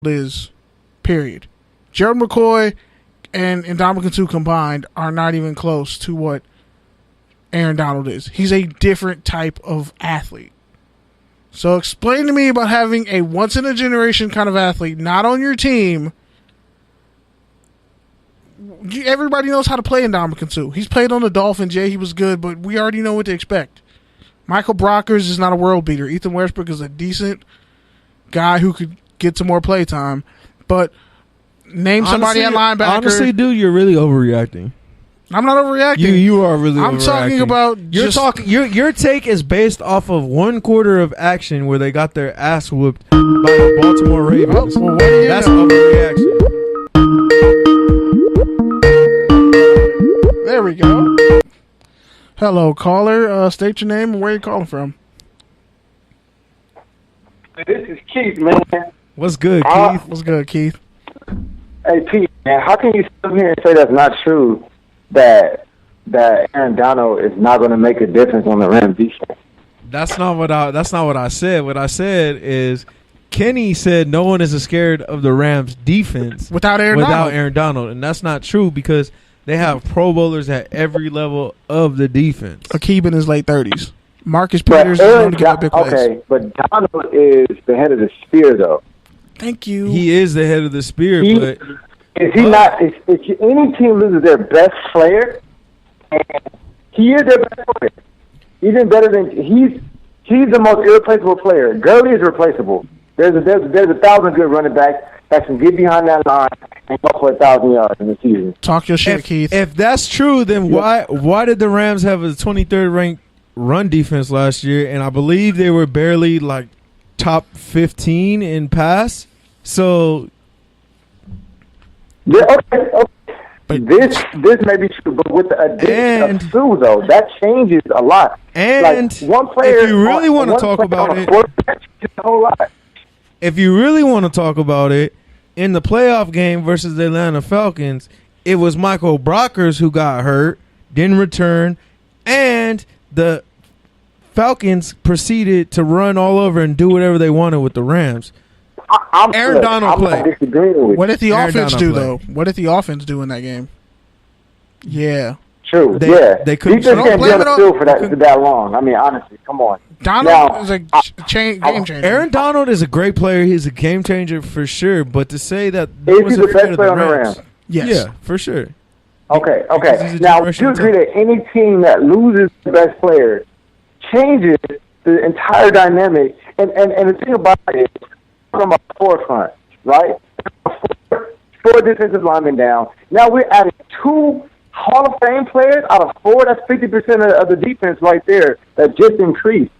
is, period. Gerald McCoy and Ndamukong Suh combined are not even close to what Aaron Donald is. He's a different type of athlete. So explain to me about having a once-in-a-generation kind of athlete not on your team. Everybody knows how to play Ndamukong Suh. He's played on the Dolphins. Yeah, he was good, but we already know what to expect. Michael Brockers is not a world beater. Ethan Westbrook is a decent guy who could get some more play time. But name somebody at linebacker. Honestly, dude, you're really overreacting. I'm not overreacting. You are really overreacting. I'm talking about your take is based off of one quarter of action where they got their ass whooped by the Baltimore Ravens. Well, that's overreaction. There we go. Hello, caller. State your name and where you calling from. This is Keith, man. What's good, Keith? What's good, Keith? Hey, Pete, man, how can you sit here and say that's not true, that Aaron Donald is not going to make a difference on the Rams defense? That's not what I said. What I said is Kenny said no one is scared of the Rams defense without Aaron Donald, and that's not true because they have Pro Bowlers at every level of the defense. Akib in his late 30s. Marcus Peters is going to get big plays. Okay, but Donald is the head of the spear, though. Thank you. He is the head of the spear, but is he not? If any team loses their best player, and he is their best player, even better than he's the most irreplaceable player. Gurley is replaceable. There's 1,000 good running backs that can get behind that line and go for 1,000 yards in the season. Talk your shit, Keith. If that's true, then why did the Rams have a 23rd ranked run defense last year? And I believe they were barely like top 15 in pass. So yeah, okay. But this may be true, but with the addition of Suh, though, that changes a lot. And like one player, if you really want to talk about it, a whole lot. If you really want to talk about it, in the playoff game versus the Atlanta Falcons, it was Michael Brockers who got hurt, didn't return, and the Falcons proceeded to run all over and do whatever they wanted with the Rams. Aaron Donald played. What did the offense do, though? What did the offense do in that game? Yeah. True. They couldn't. Defense can't be on the field for that long. I mean, honestly, come on. Donald is a game changer. Aaron Donald is a great player. He's a game changer for sure. But to say that is he the best player on the Rams? Yes. Yeah, for sure. Okay. Now, do you agree that any team that loses the best player changes the entire dynamic? And the thing about it is, from a forefront, right? Four defensive linemen down. Now we're adding 2 Hall of Fame players out of 4. That's 50% of the defense right there that just increased.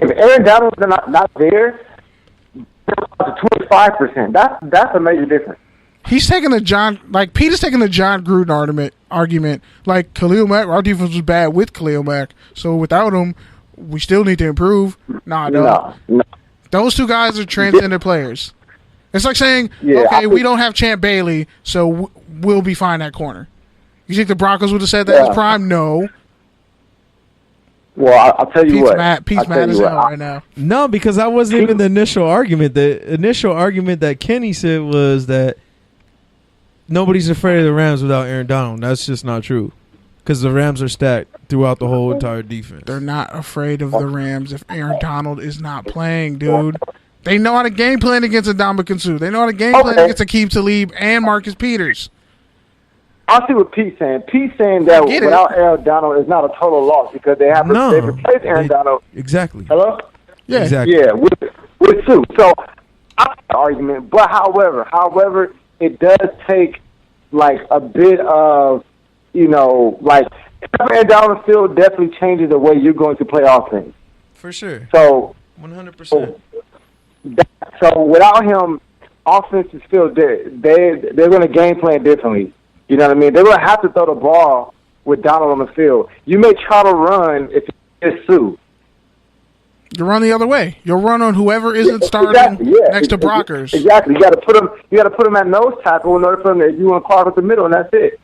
If Aaron Donald's not there, to 25%. That's a major difference. He's taking the Peter's taking the John Gruden argument. Like Khalil Mack, our defense was bad with Khalil Mack, so without him, we still need to improve. No. Those 2 guys are transcendent players. It's like saying, we don't have Champ Bailey, so we'll be fine at corner. You think the Broncos would have said that in his prime? No. Well, I'll tell you Pete's mad as hell right now. No, because that wasn't even the initial argument. The initial argument that Kenny said was that nobody's afraid of the Rams without Aaron Donald. That's just not true. Because the Rams are stacked throughout the whole entire defense. They're not afraid of the Rams if Aaron Donald is not playing, dude. They know how to game plan against Ndamukong Suh. They know how to game plan against Aqib Talib and Marcus Peters. I see what Pete's saying. Pete's saying that without Aaron Donald, it's not a total loss because they replaced Aaron Donald. Exactly. Hello? Yeah. Exactly. Yeah, with Suh. So, I like the argument. But however, it does take like a bit of, Aaron Donald still definitely changes the way you're going to play offense. For sure. So 100%. So without him, offense is still there. They're going to game plan differently. You know what I mean? They're going to have to throw the ball with Donald on the field. You may try to run if it's Suh. You run the other way. You'll run on whoever isn't starting next to Brockers. Exactly. You got to put them at nose tackle in order for them to, you want to clog up the middle, and that's it.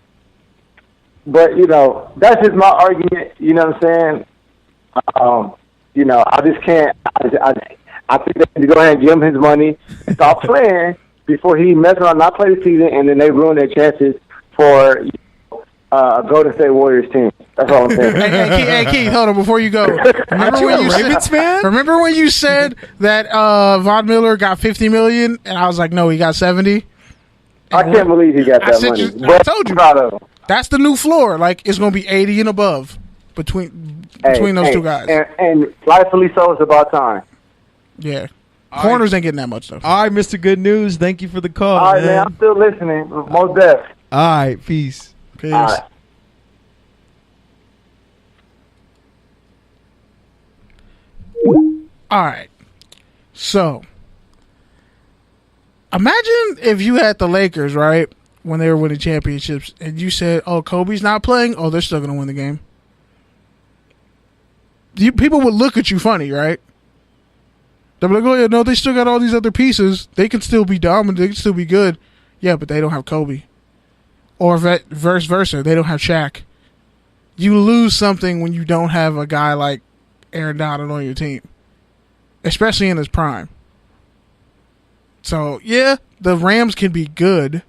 But that's just my argument. You know what I'm saying? I just can't. I think they need to go ahead and give him his money and start playing before he messes around, not play the season, and then they ruin their chances for Golden State Warriors team. That's all I'm saying. Hey, Keith, hold on before you go. Remember when you said that Von Miller got $50 million, and I was like, no, he got 70. I can't believe he got that money. I told you. That's the new floor. Like, it's going to be 80 and above between those two guys. And rightfully so, it's about time. Yeah. Corners ain't getting that much, though. All right, Mr. Good News. Thank you for the call, All right, man. I'm still listening. Most deaf. All right, peace. Peace. All right. All right. So, imagine if you had the Lakers, right, when they were winning championships, and you said, oh, Kobe's not playing? Oh, they're still going to win the game. People would look at you funny, right? They'll be like, oh, yeah, no, they still got all these other pieces. They can still be dominant. They can still be good. Yeah, but they don't have Kobe. Or vice versa. They don't have Shaq. You lose something when you don't have a guy like Aaron Donald on your team, especially in his prime. So, yeah, the Rams can be good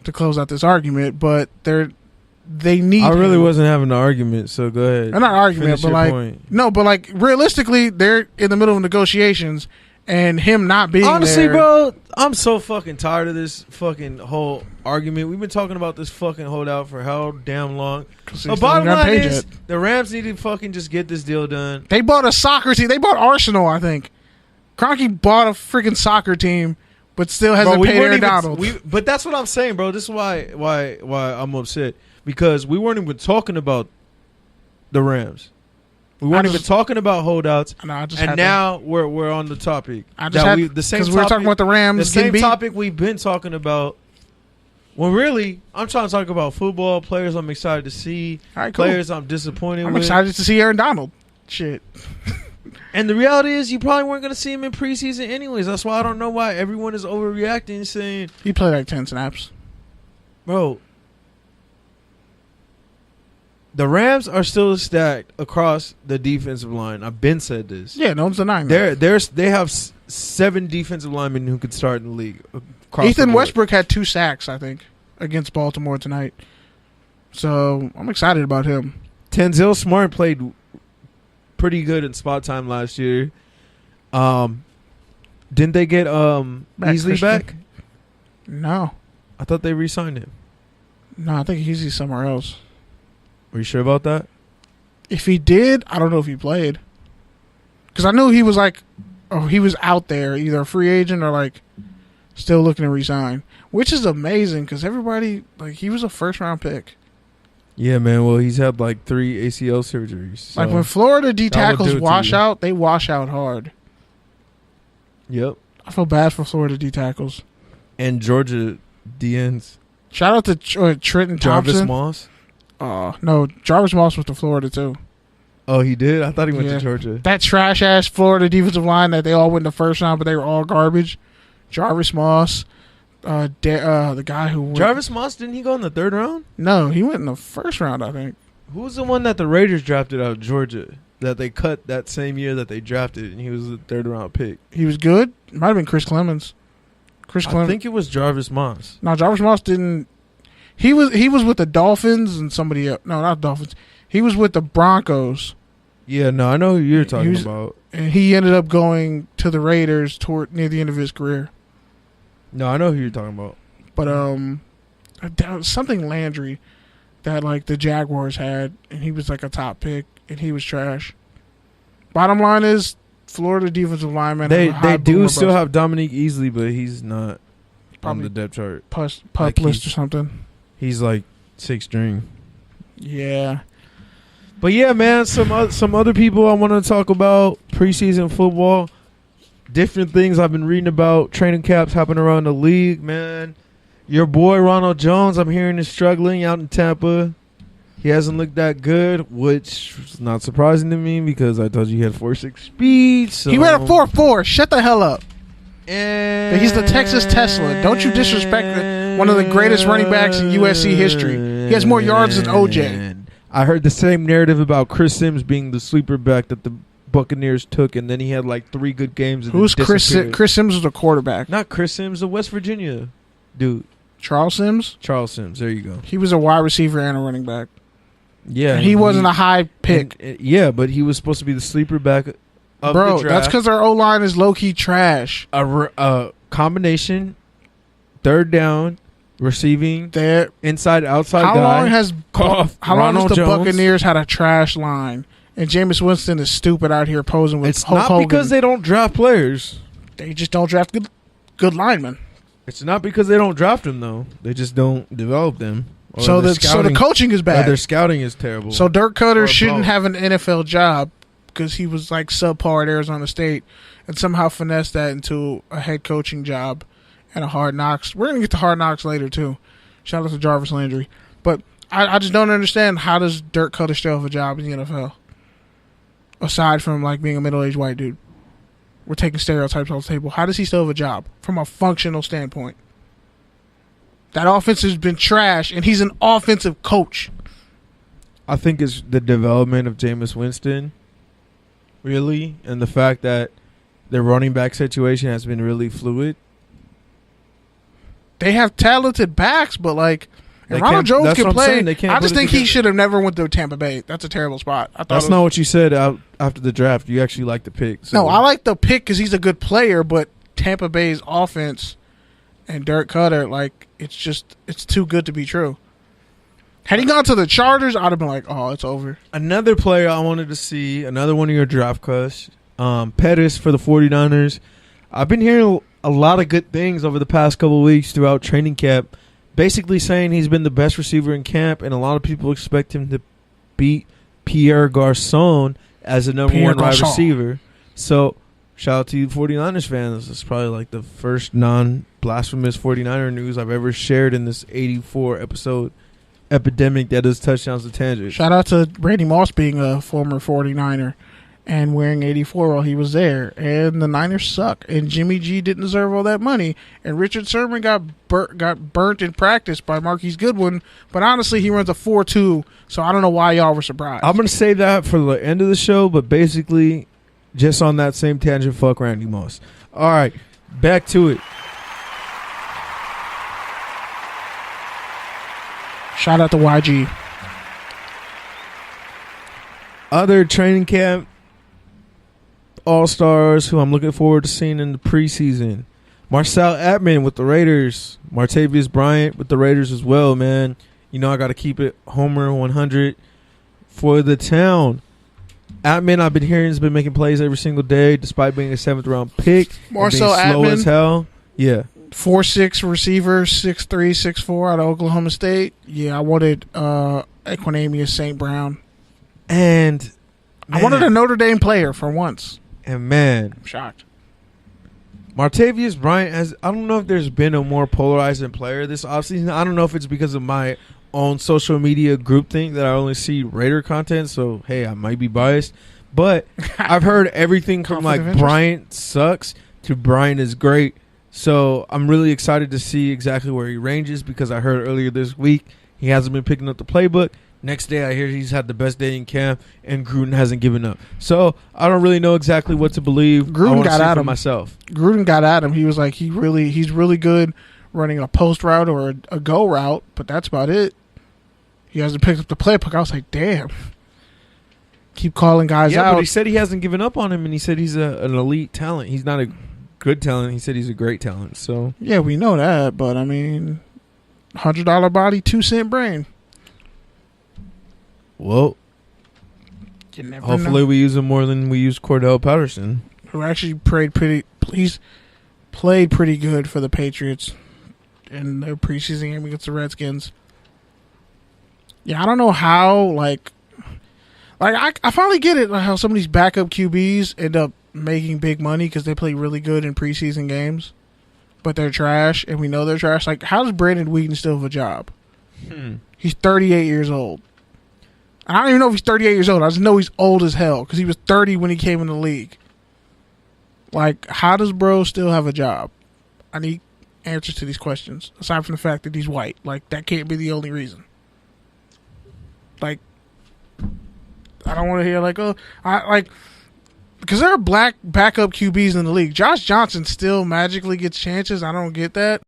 to close out this argument, but they need I really wasn't having an argument, so go ahead. Not an argument, but like point. No, but like realistically, they're in the middle of negotiations, and him not being honestly, there, bro, I'm so fucking tired of this fucking whole argument. We've been talking about this fucking holdout for how damn long. The bottom line is the Rams need to fucking just get this deal done. They bought a soccer team. They bought Arsenal, I think. Kroenke bought a freaking soccer team, but still hasn't paid Aaron Donald. But that's what I'm saying, bro. This is why I'm upset. Because we weren't even talking about the Rams. We weren't even talking about holdouts. And now we're on the topic. Because we're talking about the Rams. The same topic we've been talking about. Well, really, I'm trying to talk about football players I'm excited to see. All right, cool. Players I'm disappointed with. I'm excited to see Aaron Donald. Shit. And the reality is you probably weren't going to see him in preseason anyways. That's why I don't know why everyone is overreacting saying. He played like 10 snaps. Bro. The Rams are still stacked across the defensive line. I've been said this. Yeah, no one's denying that. They have 7 defensive linemen who could start in the league. Ethan Westbrook had 2 sacks, I think, against Baltimore tonight. So I'm excited about him. Tanzel Smart played pretty good in spot time last year. Didn't they get Easley back? No. I thought they re-signed him. No, I think Easley's somewhere else. Are you sure about that? If he did, I don't know if he played. Because I knew he was he was out there, either a free agent or like still looking to resign. Which is amazing because everybody, he was a first-round pick. Yeah, man. Well, he's had 3 ACL surgeries. So when Florida D tackles wash out, they wash out hard. Yep. I feel bad for Florida D tackles. And Georgia DNs. Shout out to Trenton Thompson. Jarvis Moss. No, Jarvis Moss went to Florida too. Oh, he did? I thought he went to Georgia. That trash-ass Florida defensive line that they all went in the first round, but they were all garbage. Jarvis Moss, the guy who went. Jarvis Moss, didn't he go in the 3rd round? No, he went in the 1st round, I think. Who was the one that the Raiders drafted out of Georgia that they cut that same year that they drafted, and he was the 3rd round pick? He was good? It might have been Chris Clemens. I think it was Jarvis Moss. No, Jarvis Moss didn't. He was with the Dolphins and somebody else. No, not Dolphins. He was with the Broncos. Yeah, no, I know who you're talking about. And he ended up going to the Raiders near the end of his career. No, I know who you're talking about. But something Landry that the Jaguars had, and he was a top pick, and he was trash. Bottom line is Florida defensive lineman. They do still have Dominique Easley, but he's not on the depth chart. Pup list or something. He's 6th string. Yeah. But yeah, man, some other people I want to talk about preseason football. Different things I've been reading about. Training camps happening around the league, man. Your boy Ronald Jones, I'm hearing, is struggling out in Tampa. He hasn't looked that good, which is not surprising to me because I told you he had 4.6 speed. So. He ran a 4.4. Shut the hell up. But he's the Texas Tesla. Don't you disrespect one of the greatest running backs in USC history. He has more yards than OJ. I heard the same narrative about Chris Sims being the sleeper back that the Buccaneers took, and then he had like 3 good games. And Who's Chris Sims? Chris Sims was the quarterback. Not Chris Sims, the West Virginia dude. Charles Sims? Charles Sims, there you go. He was a wide receiver and a running back. Yeah. And he wasn't a high pick. Yeah, but he was supposed to be the sleeper back of the draft. That's because our O-line is low-key trash. A combination, third down, receiving, inside, outside how guy. How long has the Buccaneers had a trash line? And Jameis Winston is stupid out here posing with Hulk Hogan. It's not because they don't draft players. They just don't draft good linemen. It's not because they don't draft them, though. They just don't develop them. So the coaching is bad. Their scouting is terrible. So Dirk Cutter shouldn't have an NFL job because he was like subpar at Arizona State and somehow finessed that into a head coaching job and a Hard Knocks. We're going to get to Hard Knocks later, too. Shout out to Jarvis Landry. But I just don't understand, how does Dirk Cutter still have a job in the NFL? Aside from like being a middle-aged white dude. We're taking stereotypes off the table. How does he still have a job from a functional standpoint? That offense has been trash, and he's an offensive coach. I think it's the development of Jameis Winston, really, and the fact that their running back situation has been really fluid. They have talented backs, but like, and Ronald Jones can play. I just think he should have never went to Tampa Bay. That's a terrible spot. That's not what you said after the draft. You actually like the pick. So. No, I like the pick because he's a good player, but Tampa Bay's offense and Dirk Cutter, like, it's too good to be true. Had he gone to the Chargers, I'd have been like, oh, it's over. Another player I wanted to see, another one of your draft crush, Pettis for the 49ers. I've been hearing a lot of good things over the past couple of weeks throughout training camp, basically saying he's been the best receiver in camp, and a lot of people expect him to beat Pierre Garçon as the number one wide receiver. So, shout out to you 49ers fans. It's probably like the first non-blasphemous 49er news I've ever shared in this 84-episode epidemic that is touchdowns to tangents. Shout out to Randy Moss being a former 49er and wearing 84 while he was there. And the Niners suck. And Jimmy G didn't deserve all that money. And Richard Sherman got burnt in practice by Marquise Goodwin. But honestly, he runs a 4.2, so I don't know why y'all were surprised. I'm going to say that for the end of the show, but basically, just on that same tangent, fuck Randy Moss. All right, back to it. Shout out to YG. Other training camp all-stars who I'm looking forward to seeing in the preseason. Marcel Atman with the Raiders. Martavius Bryant with the Raiders as well, man. You know I got to keep it Homer 100 for the town. Atman, I've been hearing, has been making plays every single day despite being a 7th-round pick. Marcel Atman, slow as hell. Yeah. 4'6" receiver, 6'3", 6'4" out of Oklahoma State. Yeah, I wanted Equanimeous St. Brown. And I wanted a Notre Dame player for once. And man, I'm shocked. Martavius Bryant has, I don't know if there's been a more polarizing player this offseason. I don't know if it's because of my own social media group thing that I only see Raider content, so hey, I might be biased. But I've heard everything from like Bryant sucks to Bryant is great. So I'm really excited to see exactly where he ranges because I heard earlier this week he hasn't been picking up the playbook. Next day I hear he's had the best day in camp and Gruden hasn't given up. So I don't really know exactly what to believe. Gruden got at him myself. Gruden got at him. He was like he's really good running a post route or a go route, but that's about it. He hasn't picked up the playbook. I was like, damn. Keep calling guys out. Yeah, but he said he hasn't given up on him, and he said he's an elite talent. He's not a good talent. He said he's a great talent. So yeah, we know that, but I mean, $100 body, 2-cent brain. Well, hopefully we use him more than we use Cordell Patterson, who actually played pretty good for the Patriots in their preseason game against the Redskins. Yeah, I don't know how I finally get it, like how some of these backup QBs end up making big money because they play really good in preseason games, but they're trash, and we know they're trash. Like, how does Brandon Whedon still have a job? He's 38 years old. And I don't even know if he's 38 years old. I just know he's old as hell because he was 30 when he came in the league. Like, how does bro still have a job? I need answers to these questions, aside from the fact that he's white. Like, that can't be the only reason. Like, I don't want to hear like, oh, because there are black backup QBs in the league. Josh Johnson still magically gets chances. I don't get that.